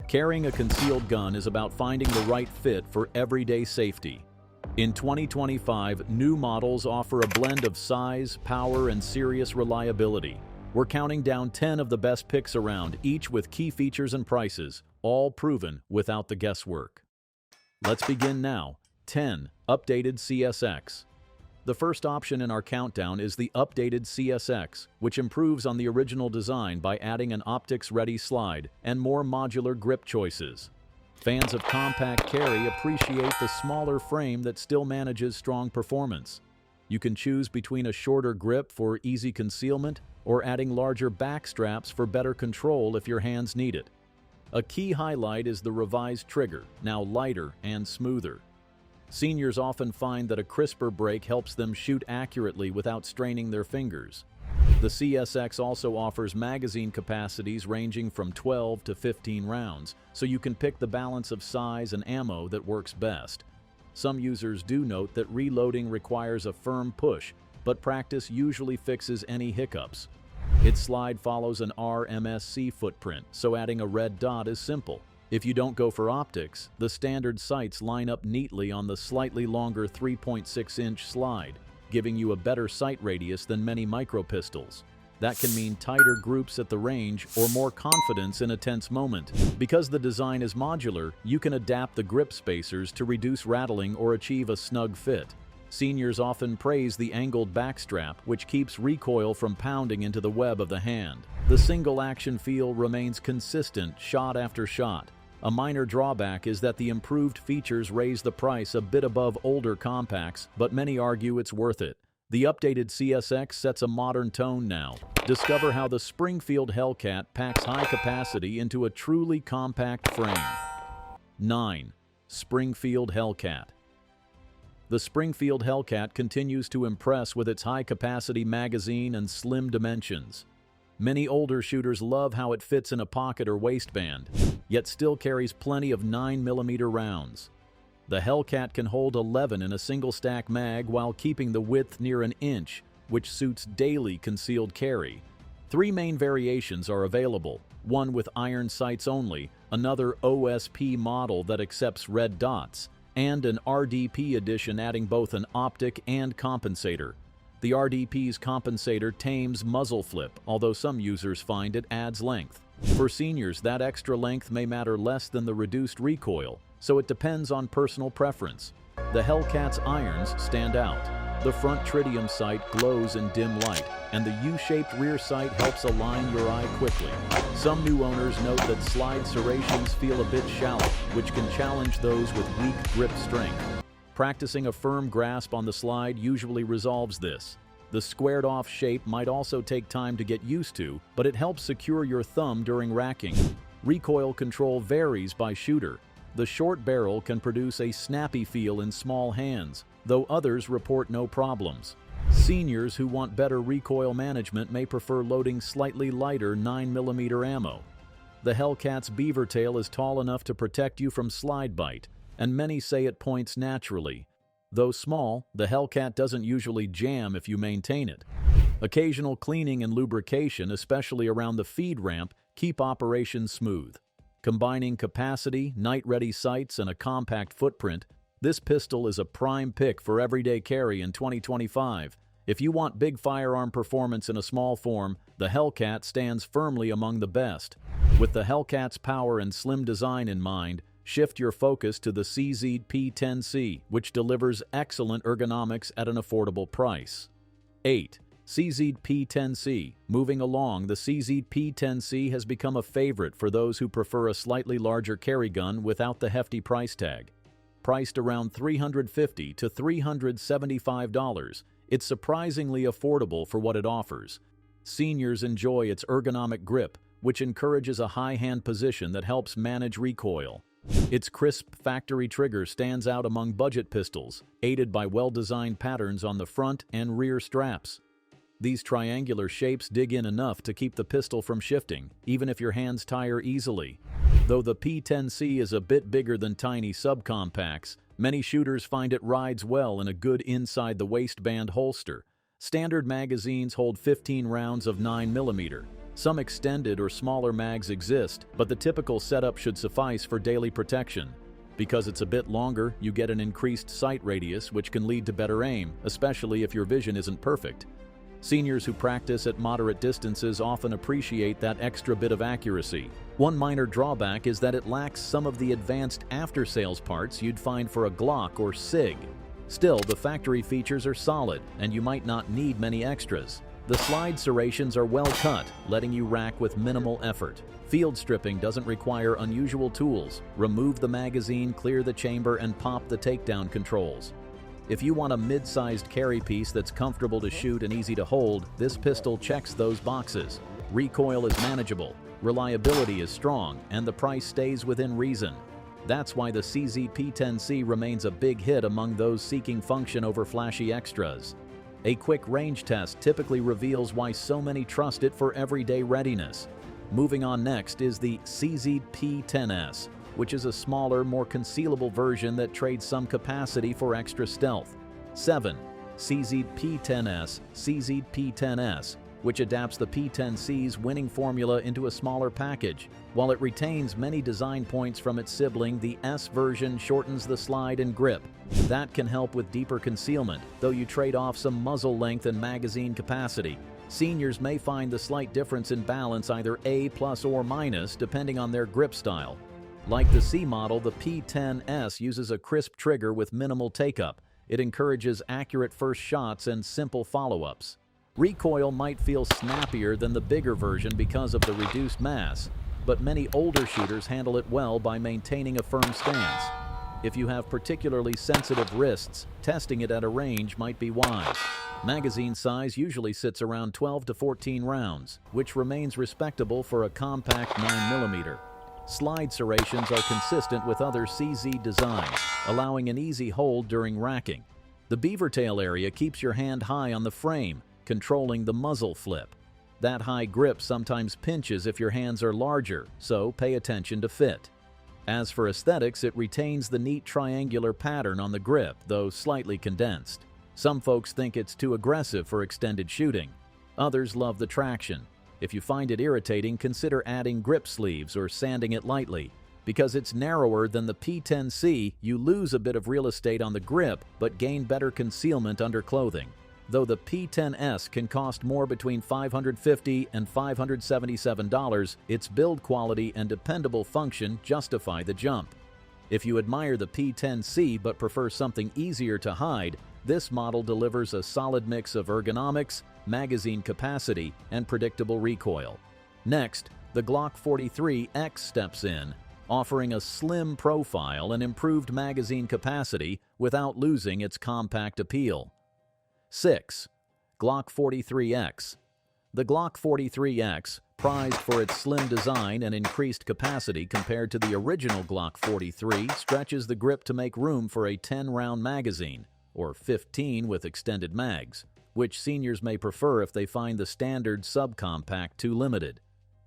Carrying a concealed gun is about finding the right fit for everyday safety. In 2025, new models offer a blend of size, power, and serious reliability. We're counting down 10 of the best picks around, each with key features and prices, all proven without the guesswork. Let's begin now. 10. Updated CSX. The first option in our countdown is the updated CSX, which improves on the original design by adding an optics-ready slide and more modular grip choices. Fans of compact carry appreciate the smaller frame that still manages strong performance. You can choose between a shorter grip for easy concealment or adding larger back straps for better control if your hands need it. A key highlight is the revised trigger, now lighter and smoother. Seniors often find that a crisper break helps them shoot accurately without straining their fingers. The CSX also offers magazine capacities ranging from 12 to 15 rounds, so you can pick the balance of size and ammo that works best. Some users do note that reloading requires a firm push, but practice usually fixes any hiccups. Its slide follows an RMSC footprint, so adding a red dot is simple. If you don't go for optics, the standard sights line up neatly on the slightly longer 3.6-inch slide, giving you a better sight radius than many micro pistols. That can mean tighter groups at the range or more confidence in a tense moment. Because the design is modular, you can adapt the grip spacers to reduce rattling or achieve a snug fit. Seniors often praise the angled backstrap, which keeps recoil from pounding into the web of the hand. The single-action feel remains consistent shot after shot. A minor drawback is that the improved features raise the price a bit above older compacts, but many argue it's worth it. The updated CSX sets a modern tone now. Discover how the Springfield Hellcat packs high capacity into a truly compact frame. 9. Springfield Hellcat. The Springfield Hellcat continues to impress with its high-capacity magazine and slim dimensions. Many older shooters love how it fits in a pocket or waistband, yet still carries plenty of 9mm rounds. The Hellcat can hold 11 in a single-stack mag while keeping the width near an inch, which suits daily concealed carry. 3 main variations are available, one with iron sights only, another OSP model that accepts red dots, and an RDP edition adding both an optic and compensator. The RDP's compensator tames muzzle flip, although some users find it adds length. For seniors, that extra length may matter less than the reduced recoil, so it depends on personal preference. The Hellcat's irons stand out. The front tritium sight glows in dim light, and the U-shaped rear sight helps align your eye quickly. Some new owners note that slide serrations feel a bit shallow, which can challenge those with weak grip strength. Practicing a firm grasp on the slide usually resolves this. The squared-off shape might also take time to get used to, but it helps secure your thumb during racking. Recoil control varies by shooter. The short barrel can produce a snappy feel in small hands, though others report no problems. Seniors who want better recoil management may prefer loading slightly lighter 9mm ammo. The Hellcat's beaver tail is tall enough to protect you from slide bite, and many say it points naturally. Though small, the Hellcat doesn't usually jam if you maintain it. Occasional cleaning and lubrication, especially around the feed ramp, keep operations smooth. Combining capacity, night-ready sights, and a compact footprint, this pistol is a prime pick for everyday carry in 2025. If you want big firearm performance in a small form, the Hellcat stands firmly among the best. With the Hellcat's power and slim design in mind, shift your focus to the Sig P365, which delivers excellent ergonomics at an affordable price. 8. Sig P365. Moving along, the Sig P365 has become a favorite for those who prefer a slightly larger carry gun without the hefty price tag. Priced around $350 to $375, it's surprisingly affordable for what it offers. Seniors enjoy its ergonomic grip, which encourages a high hand position that helps manage recoil. Its crisp factory trigger stands out among budget pistols, aided by well-designed patterns on the front and rear straps. These triangular shapes dig in enough to keep the pistol from shifting, even if your hands tire easily. Though the P365 is a bit bigger than tiny subcompacts, many shooters find it rides well in a good inside-the-waistband holster. Standard magazines hold 15 rounds of 9mm. Some extended or smaller mags exist, but the typical setup should suffice for daily protection. Because it's a bit longer, you get an increased sight radius, which can lead to better aim, especially if your vision isn't perfect. Seniors who practice at moderate distances often appreciate that extra bit of accuracy. One minor drawback is that it lacks some of the advanced after-sales parts you'd find for a Glock or Sig. Still, the factory features are solid, and you might not need many extras. The slide serrations are well cut, letting you rack with minimal effort. Field stripping doesn't require unusual tools. Remove the magazine, clear the chamber, and pop the takedown controls. If you want a mid-sized carry piece that's comfortable to shoot and easy to hold, this pistol checks those boxes. Recoil is manageable, reliability is strong, and the price stays within reason. That's why the Sig P365 remains a big hit among those seeking function over flashy extras. A quick range test typically reveals why so many trust it for everyday readiness. Moving on next is the Sig P365, which is a smaller, more concealable version that trades some capacity for extra stealth. 7. Sig P365, which adapts the P365's winning formula into a smaller package. While it retains many design points from its sibling, the S version shortens the slide and grip. That can help with deeper concealment, though you trade off some muzzle length and magazine capacity. Seniors may find the slight difference in balance either A+ or minus, depending on their grip style. Like the C model, the P365 uses a crisp trigger with minimal take-up. It encourages accurate first shots and simple follow-ups. Recoil might feel snappier than the bigger version because of the reduced mass, but many older shooters handle it well by maintaining a firm stance. If you have particularly sensitive wrists, testing it at a range might be wise. Magazine size usually sits around 12 to 14 rounds, which remains respectable for a compact 9mm. Slide serrations are consistent with other CZ designs, allowing an easy hold during racking. The beaver tail area keeps your hand high on the frame, controlling the muzzle flip. That high grip sometimes pinches if your hands are larger, so pay attention to fit. As for aesthetics, it retains the neat triangular pattern on the grip, though slightly condensed. Some folks think it's too aggressive for extended shooting. Others love the traction. If you find it irritating, consider adding grip sleeves or sanding it lightly. Because it's narrower than the P365, you lose a bit of real estate on the grip, but gain better concealment under clothing. Though the P365 can cost more between $550 and $577, its build quality and dependable function justify the jump. If you admire the P365 but prefer something easier to hide, this model delivers a solid mix of ergonomics, magazine capacity, and predictable recoil. Next, the Glock 43X steps in, offering a slim profile and improved magazine capacity without losing its compact appeal. 6. Glock 43X. The Glock 43X, prized for its slim design and increased capacity compared to the original Glock 43, stretches the grip to make room for a 10-round magazine, or 15 with extended mags, which seniors may prefer if they find the standard subcompact too limited.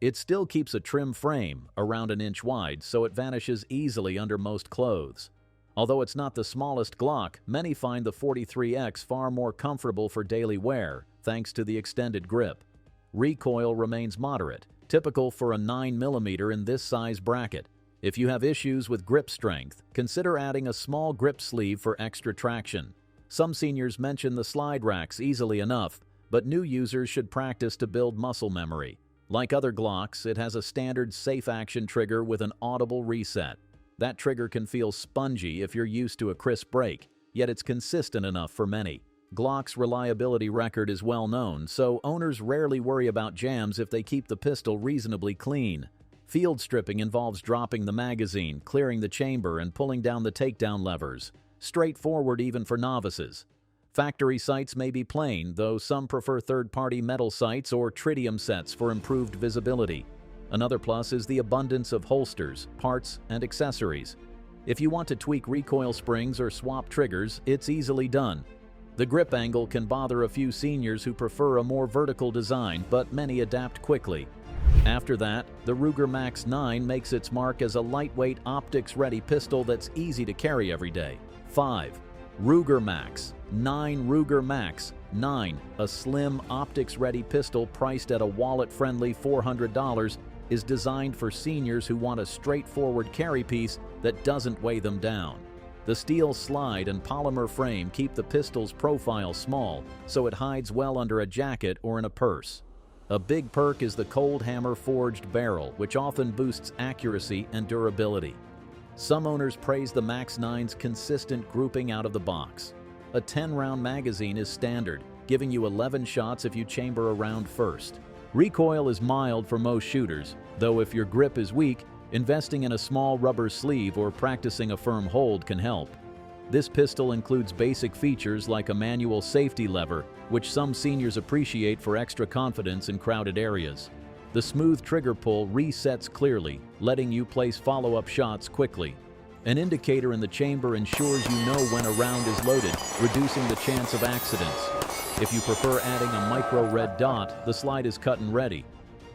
It still keeps a trim frame, around an inch wide, so it vanishes easily under most clothes. Although it's not the smallest Glock, many find the 43X far more comfortable for daily wear, thanks to the extended grip. Recoil remains moderate, typical for a 9mm in this size bracket. If you have issues with grip strength, consider adding a small grip sleeve for extra traction. Some seniors mention the slide racks easily enough, but new users should practice to build muscle memory. Like other Glocks, it has a standard safe action trigger with an audible reset. That trigger can feel spongy if you're used to a crisp break, yet it's consistent enough for many. Glock's reliability record is well known, so owners rarely worry about jams if they keep the pistol reasonably clean. Field stripping involves dropping the magazine, clearing the chamber, and pulling down the takedown levers. Straightforward even for novices. Factory sights may be plain, though some prefer third-party metal sights or tritium sets for improved visibility. Another plus is the abundance of holsters, parts, and accessories. If you want to tweak recoil springs or swap triggers, it's easily done. The grip angle can bother a few seniors who prefer a more vertical design, but many adapt quickly. After that, the Ruger Max 9 makes its mark as a lightweight, optics-ready pistol that's easy to carry every day. 5. Ruger Max 9. Ruger Max 9, a slim, optics-ready pistol priced at a wallet-friendly $400, is designed for seniors who want a straightforward carry piece that doesn't weigh them down. The steel slide and polymer frame keep the pistol's profile small, so it hides well under a jacket or in a purse. A big perk is the cold hammer forged barrel, which often boosts accuracy and durability. Some owners praise the Max 9's consistent grouping out of the box. A 10-round magazine is standard, giving you 11 shots if you chamber a round first. Recoil is mild for most shooters, though if your grip is weak, investing in a small rubber sleeve or practicing a firm hold can help. This pistol includes basic features like a manual safety lever, which some seniors appreciate for extra confidence in crowded areas. The smooth trigger pull resets clearly, letting you place follow-up shots quickly. An indicator in the chamber ensures you know when a round is loaded, reducing the chance of accidents. If you prefer adding a micro red dot, the slide is cut and ready.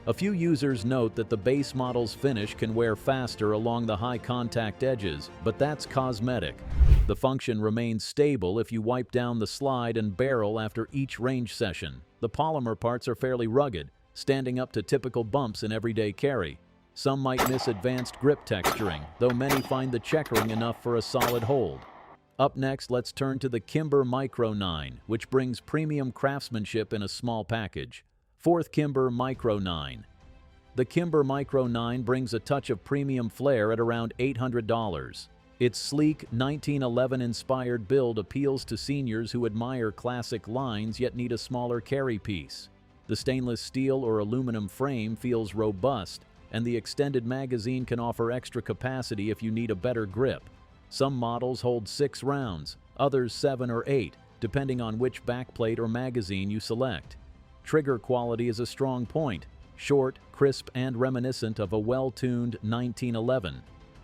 A few users note that the base model's finish can wear faster along the high contact edges, but that's cosmetic. The function remains stable if you wipe down the slide and barrel after each range session. The polymer parts are fairly rugged, standing up to typical bumps in everyday carry. Some might miss advanced grip texturing, though many find the checkering enough for a solid hold. Up next, let's turn to the Kimber Micro 9, which brings premium craftsmanship in a small package. 4th Kimber Micro 9. The Kimber Micro 9 brings a touch of premium flair at around $800. Its sleek, 1911-inspired build appeals to seniors who admire classic lines yet need a smaller carry piece. The stainless steel or aluminum frame feels robust, and the extended magazine can offer extra capacity if you need a better grip. Some models hold 6 rounds, others 7 or 8, depending on which backplate or magazine you select. Trigger quality is a strong point, short, crisp, and reminiscent of a well-tuned 1911.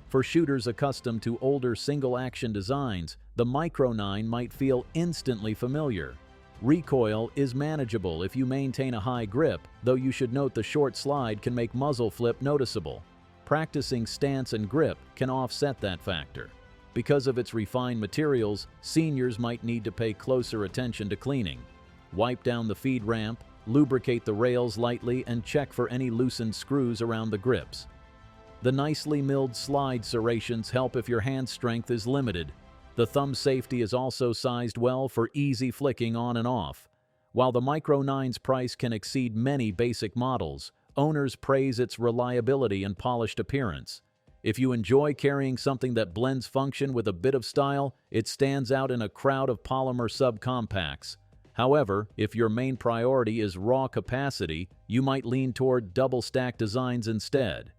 For shooters accustomed to older single-action designs, the Micro 9 might feel instantly familiar. Recoil is manageable if you maintain a high grip, though you should note the short slide can make muzzle flip noticeable. Practicing stance and grip can offset that factor. Because of its refined materials, seniors might need to pay closer attention to cleaning. Wipe down the feed ramp, lubricate the rails lightly, and check for any loosened screws around the grips. The nicely milled slide serrations help if your hand strength is limited. The thumb safety is also sized well for easy flicking on and off. While the Micro 9's price can exceed many basic models, owners praise its reliability and polished appearance. If you enjoy carrying something that blends function with a bit of style, it stands out in a crowd of polymer subcompacts. However, if your main priority is raw capacity, you might lean toward double-stack designs instead.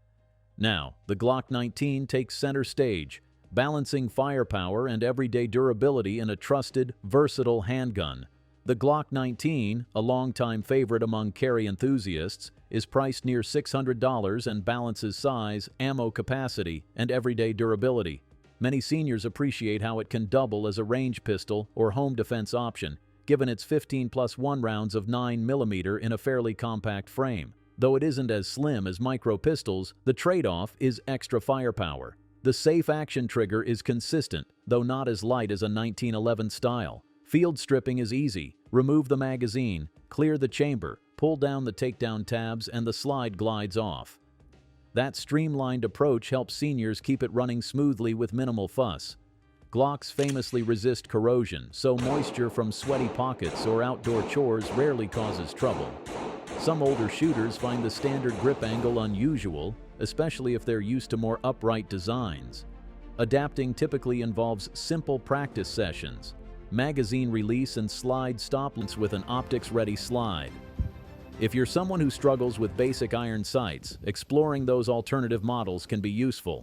Now, the Glock 19 takes center stage, balancing firepower and everyday durability in a trusted, versatile handgun. The Glock 19, a longtime favorite among carry enthusiasts, is priced near $600 and balances size, ammo capacity, and everyday durability. Many seniors appreciate how it can double as a range pistol or home defense option, given its 15+1 rounds of 9mm in a fairly compact frame. Though it isn't as slim as micro pistols, the trade-off is extra firepower. The safe action trigger is consistent, though not as light as a 1911 style. Field stripping is easy. Remove the magazine, clear the chamber, pull down the takedown tabs, and the slide glides off. That streamlined approach helps seniors keep it running smoothly with minimal fuss. Glocks famously resist corrosion, so moisture from sweaty pockets or outdoor chores rarely causes trouble. Some older shooters find the standard grip angle unusual, especially if they're used to more upright designs. Adapting typically involves simple practice sessions, magazine release, and slide stoplets with an optics-ready slide. If you're someone who struggles with basic iron sights, exploring those alternative models can be useful.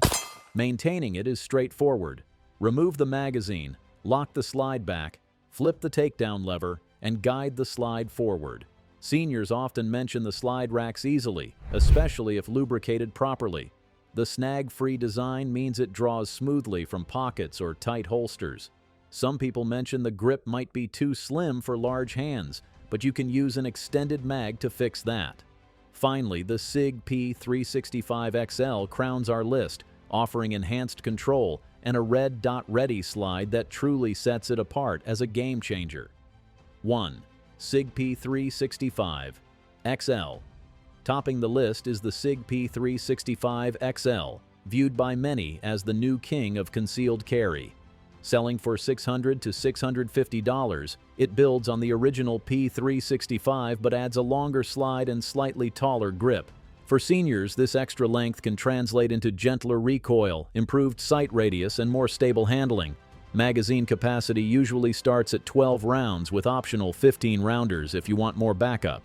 Maintaining it is straightforward. Remove the magazine, lock the slide back, flip the takedown lever, and guide the slide forward. Seniors often mention the slide racks easily, especially if lubricated properly. The snag-free design means it draws smoothly from pockets or tight holsters. Some people mention the grip might be too slim for large hands, but you can use an extended mag to fix that. Finally, the Sig P365XL crowns our list, offering enhanced control and a red dot ready slide that truly sets it apart as a game changer. 1. Sig P365XL. Topping the list is the Sig P365XL, viewed by many as the new king of concealed carry. Selling for $600 to $650, it builds on the original P365 but adds a longer slide and slightly taller grip. For seniors, this extra length can translate into gentler recoil, improved sight radius, and more stable handling. Magazine capacity usually starts at 12 rounds with optional 15 rounders if you want more backup.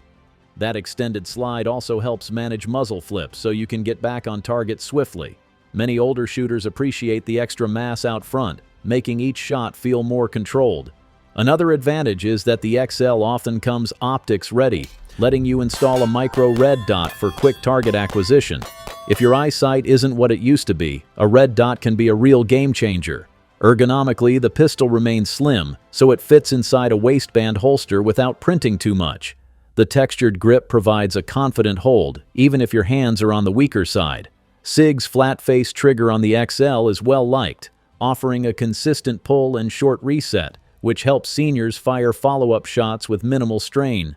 That extended slide also helps manage muzzle flips so you can get back on target swiftly. Many older shooters appreciate the extra mass out front, making each shot feel more controlled. Another advantage is that the XL often comes optics ready, letting you install a micro red dot for quick target acquisition. If your eyesight isn't what it used to be, a red dot can be a real game changer. Ergonomically, the pistol remains slim, so it fits inside a waistband holster without printing too much. The textured grip provides a confident hold, even if your hands are on the weaker side. Sig's flat-face trigger on the XL is well-liked, offering a consistent pull and short reset, which helps seniors fire follow-up shots with minimal strain.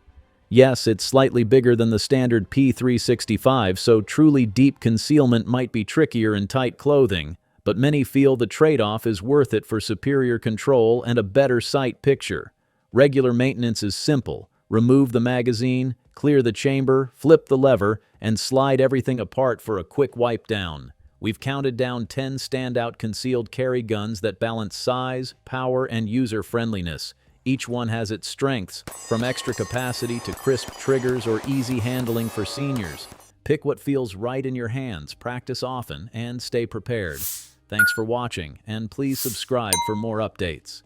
Yes, it's slightly bigger than the standard P365, so truly deep concealment might be trickier in tight clothing, but many feel the trade-off is worth it for superior control and a better sight picture. Regular maintenance is simple. Remove the magazine, clear the chamber, flip the lever, and slide everything apart for a quick wipe down. We've counted down 10 standout concealed carry guns that balance size, power, and user-friendliness. Each one has its strengths, from extra capacity to crisp triggers or easy handling for seniors. Pick what feels right in your hands, practice often, and stay prepared. Thanks for watching, and please subscribe for more updates.